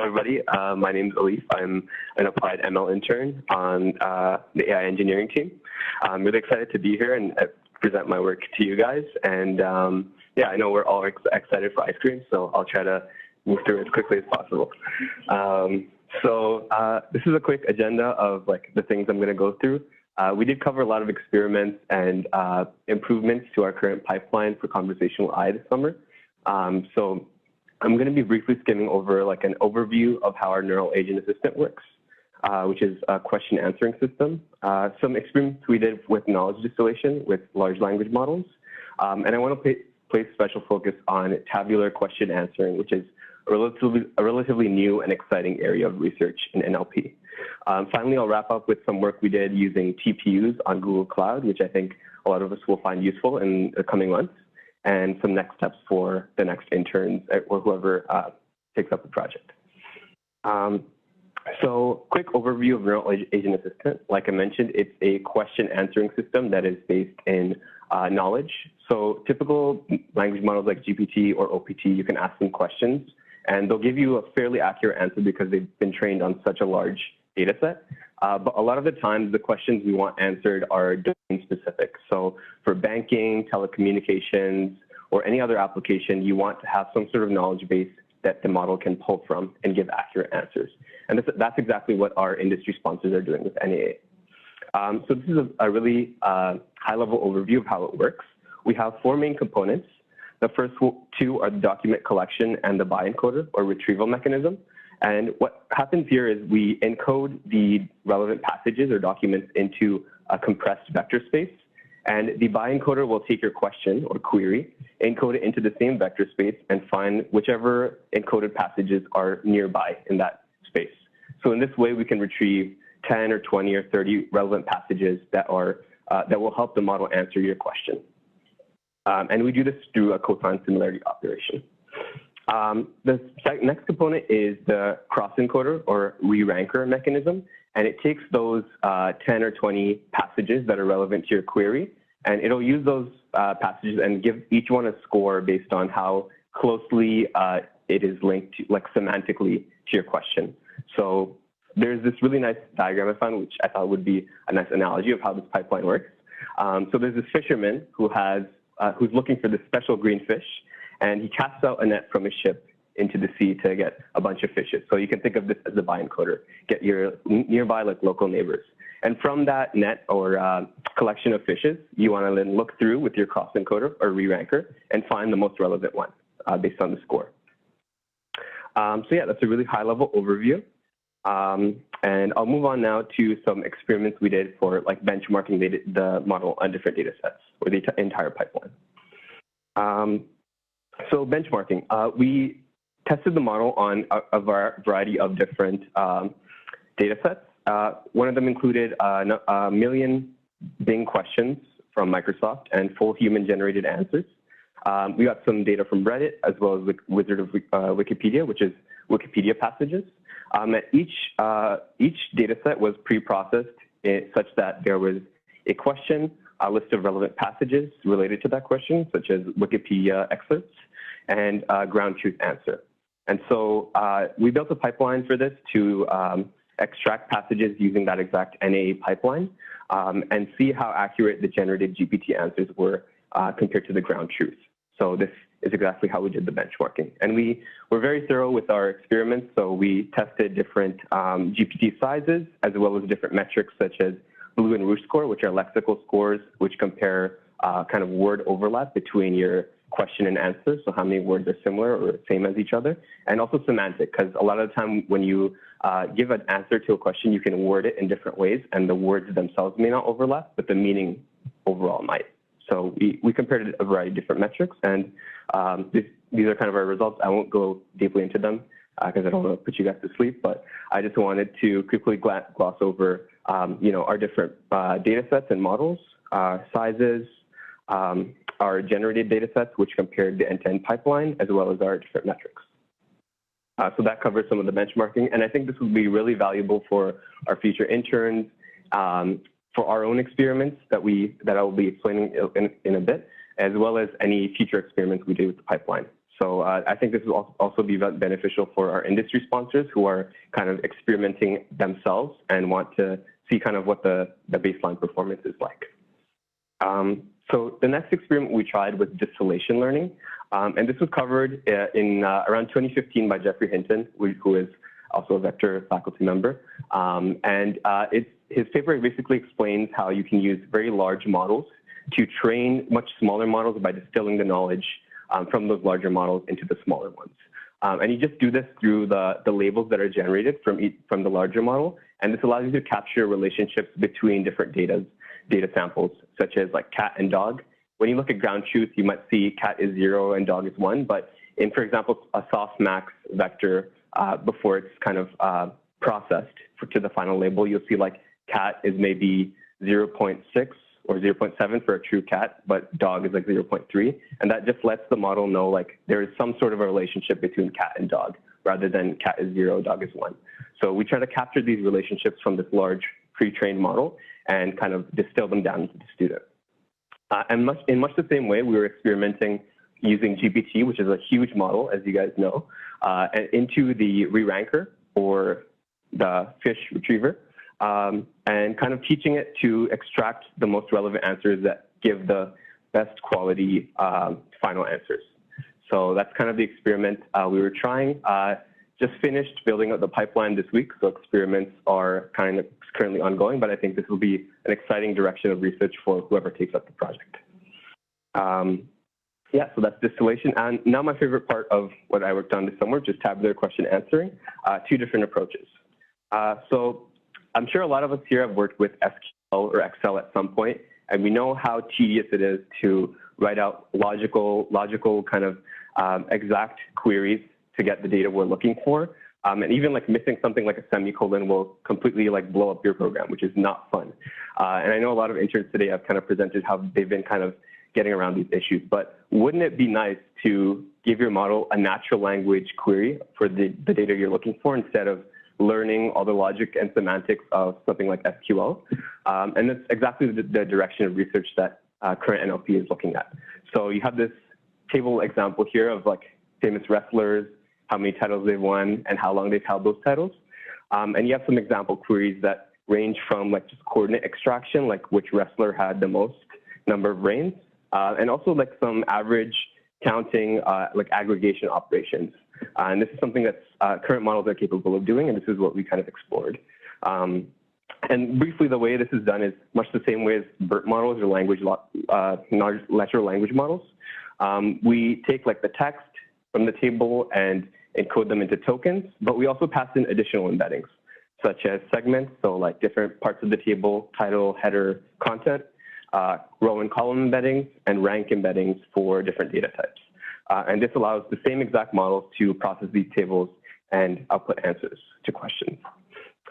everybody. My name is Alif. I'm an applied ML intern on the AI engineering team. I'm really excited to be here and present my work to you guys. And yeah, I know we're all excited for ice cream, so I'll try to move through as quickly as possible. This is a quick agenda of the things I'm going to go through. We did cover a lot of experiments and improvements to our current pipeline for conversational AI this summer. So I'm going to be briefly skimming over an overview of how our neural agent assistant works, which is a question answering system. Some experiments we did with knowledge distillation with large language models. And I want to place special focus on tabular question answering, which is a relatively new and exciting area of research in NLP. Finally, I'll wrap up with some work we did using TPUs on Google Cloud, which I think a lot of us will find useful in the coming months, and some next steps for the next interns or whoever takes up the project. So quick overview of Neural Agent Assistant. Like I mentioned, it's a question answering system that is based in knowledge. So typical language models like GPT or OPT, you can ask them questions, and they'll give you a fairly accurate answer because they've been trained on such a large data set. But a lot of the times, the questions we want answered are domain specific. So for banking, telecommunications, or any other application, you want to have some sort of knowledge base that the model can pull from and give accurate answers. And that's exactly what our industry sponsors are doing with NAA. So this is a really high-level overview of how it works. We have four main components. The first two are the document collection and the bi-encoder or retrieval mechanism. And what happens here is we encode the relevant passages or documents into a compressed vector space. And the bi-encoder will take your question or query, encode it into the same vector space, and find whichever encoded passages are nearby in that space. So in this way, we can retrieve 10 or 20 or 30 relevant passages that will help the model answer your question. And we do this through a cosine similarity operation. The next component is the cross-encoder or re-ranker mechanism, and it takes those 10 or 20 passages that are relevant to your query, and it'll use those passages and give each one a score based on how closely it is linked to, semantically to your question. So there's this really nice diagram I found, which I thought would be a nice analogy of how this pipeline works. So there's this fisherman who's looking for this special green fish, and he casts out a net from his ship into the sea to get a bunch of fishes. So you can think of this as a bi-encoder, get your nearby local neighbors. And from that net or collection of fishes, you want to then look through with your cross-encoder or re-ranker and find the most relevant one based on the score. So yeah, that's a really high-level overview. And I'll move on now to some experiments we did for benchmarking the model on different data sets or the entire pipeline. So benchmarking, we tested the model on a variety of different data sets. One of them included a million Bing questions from Microsoft and full human-generated answers. We got some data from Reddit as well as Wizard of Wikipedia, which is Wikipedia passages. Each data set was pre-processed such that there was a question, a list of relevant passages related to that question, such as Wikipedia excerpts, and a ground truth answer. And so we built a pipeline for this to extract passages using that exact NAA pipeline and see how accurate the generated GPT answers were compared to the ground truth. So this is exactly how we did the benchmarking. And we were very thorough with our experiments. So we tested different GPT sizes as well as different metrics such as Blue and Rouge score, which are lexical scores, which compare kind of word overlap between your question and answer. So how many words are similar or same as each other, and also semantic, because a lot of the time when you give an answer to a question, you can word it in different ways, and the words themselves may not overlap, but the meaning overall might. So we compared a variety of different metrics, and these are kind of our results. I won't go deeply into them because I don't want to put you guys to sleep, but I just wanted to quickly gloss over our different data sets and models, sizes, our generated data sets, which compared the end-to-end pipeline, as well as our different metrics. So that covers some of the benchmarking, and I think this will be really valuable for our future interns, for our own experiments that I will be explaining in a bit, as well as any future experiments we do with the pipeline. So I think this will also be beneficial for our industry sponsors who are kind of experimenting themselves and want to see kind of what the baseline performance is like. So the next experiment we tried was distillation learning. And this was covered in around 2015 by Jeffrey Hinton, who is also a vector faculty member. His paper basically explains how you can use very large models to train much smaller models by distilling the knowledge from those larger models into the smaller ones. And you just do this through the labels that are generated from the larger model. And this allows you to capture relationships between different data samples, such as like cat and dog. When you look at ground truth, you might see cat is 0 and dog is 1. But in, for example, a softmax vector, before it's kind of processed to the final label, you'll see like cat is maybe 0.6 or 0.7 for a true cat, but dog is like 0.3. And that just lets the model know like there is some sort of a relationship between cat and dog rather than cat is 0, dog is 1. So we try to capture these relationships from this large pre-trained model and kind of distill them down to the student. And in much the same way, we were experimenting using GPT, which is a huge model, as you guys know, into the re-ranker or the fish retriever, and kind of teaching it to extract the most relevant answers that give the best quality final answers. So that's kind of the experiment we were trying. Just finished building up the pipeline this week, so experiments are kind of currently ongoing, but I think this will be an exciting direction of research for whoever takes up the project. Yeah, so that's distillation. And now my favorite part of what I worked on this summer, just tabular question answering, 2 different approaches. So I'm sure a lot of us here have worked with SQL or Excel at some point, and we know how tedious it is to write out logical kind of exact queries to get the data we're looking for. And even like missing something like a semicolon will completely like blow up your program, which is not fun. And I know a lot of interns today have kind of presented how they've been kind of getting around these issues, but wouldn't it be nice to give your model a natural language query for the data you're looking for instead of learning all the logic and semantics of something like SQL? And that's exactly the direction of research that current NLP is looking at. So you have this table example here of like famous wrestlers, how many titles they've won, and how long they've held those titles. And you have some example queries that range from like just coordinate extraction, like which wrestler had the most number of reigns, and also like some average counting, like aggregation operations. And this is something that current models are capable of doing, and this is what we kind of explored. And briefly, the way this is done is much the same way as BERT models or natural language models. We take like the text from the table and encode them into tokens, but we also pass in additional embeddings, such as segments, so like different parts of the table, title, header, content, row and column embeddings, and rank embeddings for different data types. And this allows the same exact models to process these tables and output answers to questions.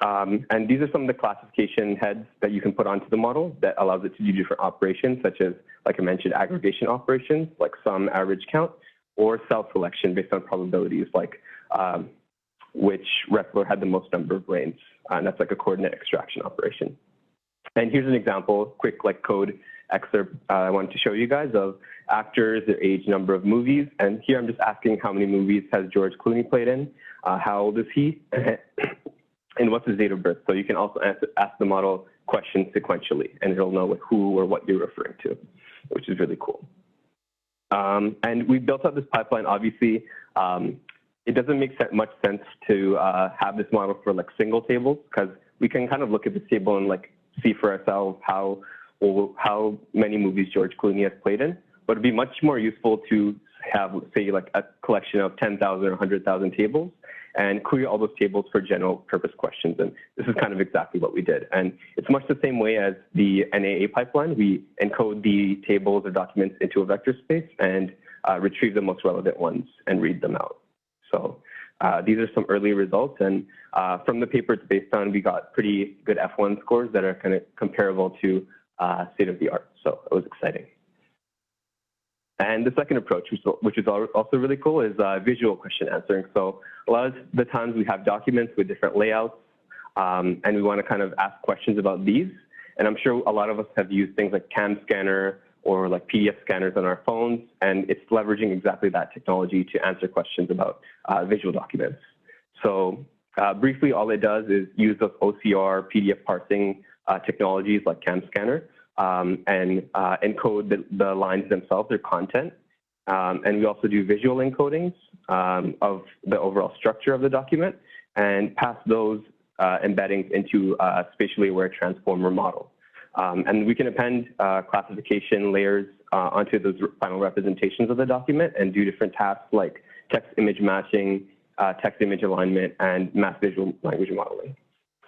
And these are some of the classification heads that you can put onto the model that allows it to do different operations, such as, like I mentioned, aggregation operations, like sum, average, count, or cell selection based on probabilities, like which wrestler had the most number of reigns. And that's like a coordinate extraction operation. And here's an example, quick like code excerpt I wanted to show you guys of actors, their age, number of movies. And here I'm just asking how many movies has George Clooney played in, how old is he, and what's his date of birth. So you can also ask the model questions sequentially, and it'll know who or what you're referring to, which is really cool. And we built up this pipeline. Obviously, it doesn't make much sense to have this model for like single tables, because we can kind of look at this table and like see for ourselves how many movies George Clooney has played in. But it'd be much more useful to have, say, like a collection of 10,000 or 100,000 tables and query all those tables for general purpose questions. And this is kind of exactly what we did. And it's much the same way as the NAA pipeline. We encode the tables or documents into a vector space and retrieve the most relevant ones and read them out. So these are some early results. And from the paper it's based on, we got pretty good F1 scores that are kind of comparable to state of the art. So it was exciting. And the second approach, which is also really cool, is visual question answering. So a lot of the times we have documents with different layouts, and we want to kind of ask questions about these. And I'm sure a lot of us have used things like CAM Scanner or like PDF scanners on our phones, and it's leveraging exactly that technology to answer questions about visual documents. So briefly, all it does is use those OCR PDF parsing technologies like CAM scanner and encode the lines themselves, their content. And we also do visual encodings of the overall structure of the document and pass those embeddings into a spatially aware transformer model. And we can append classification layers onto those final representations of the document and do different tasks like text-image matching, text-image alignment, and mass visual language modeling.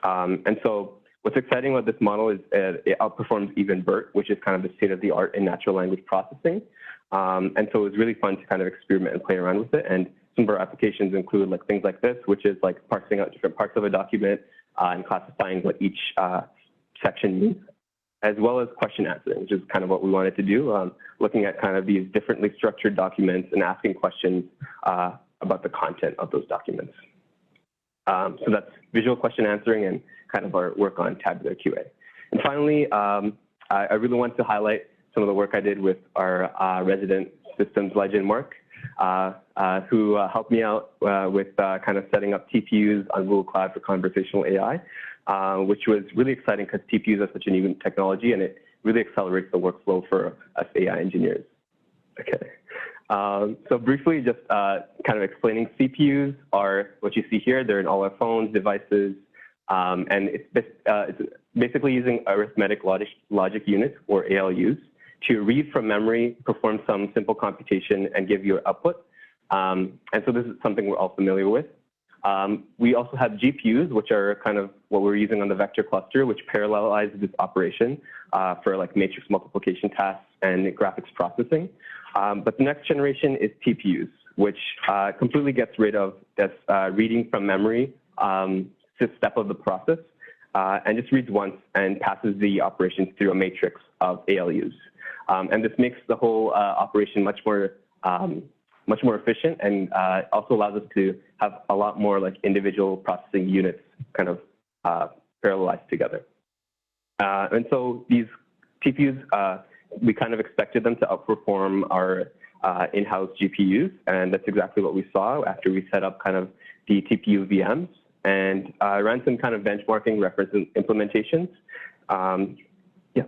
And so what's exciting about this model is it outperforms even BERT, which is kind of the state-of-the-art in natural language processing. And so it's really fun to kind of experiment and play around with it. And some of our applications include like things like this, which is like parsing out different parts of a document and classifying what each section means, as well as question answering, which is kind of what we wanted to do, looking at kind of these differently structured documents and asking questions about the content of those documents. So that's visual question answering and kind of our work on tabular QA. And finally, I really want to highlight some of the work I did with our resident systems legend, Mark, who helped me out with kind of setting up TPUs on Google Cloud for conversational AI, which was really exciting because TPUs are such a new technology and it really accelerates the workflow for us AI engineers. Okay. So briefly, just kind of explaining, CPUs are what you see here. They're in all our phones, devices, and it's basically using arithmetic logic units, or ALUs, to read from memory, perform some simple computation, and give you an output. And so this is something we're all familiar with. We also have GPUs, which are kind of what we're using on the vector cluster, which parallelizes this operation for like matrix multiplication tasks and graphics processing. But the next generation is TPUs, which completely gets rid of this reading from memory step of the process and just reads once and passes the operations through a matrix of ALUs. And this makes the whole operation much more efficient, and also allows us to have a lot more like individual processing units kind of parallelized together. And so these TPUs, we kind of expected them to outperform our in-house GPUs, and that's exactly what we saw after we set up kind of the TPU VMs and ran some kind of benchmarking reference implementations. Yeah.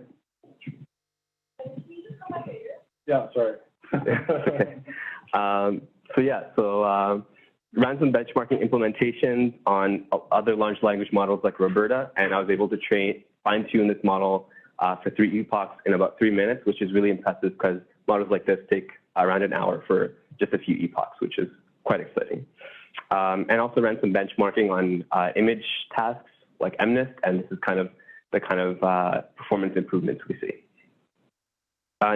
Yeah, sorry. Okay. Ran some benchmarking implementations on other large language models like Roberta, and I was able to fine-tune this model for 3 epochs in about 3 minutes, which is really impressive because models like this take around an hour for just a few epochs, which is quite exciting. And also ran some benchmarking on image tasks like MNIST, and this is kind of the performance improvements we see.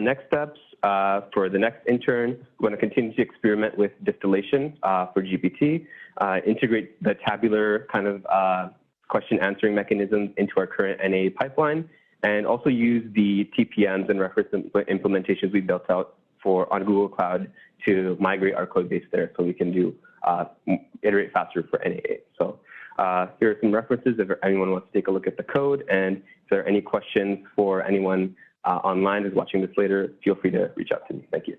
Next steps for the next intern, we're going to continue to experiment with distillation for GPT, integrate the tabular kind of question answering mechanisms into our current NA pipeline, and also use the TPMs and reference implementations we built out on Google Cloud to migrate our code base there so we can do iterate faster for NA. So here are some references if anyone wants to take a look at the code, and if there are any questions for anyone online who's watching this later, feel free to reach out to me. Thank you.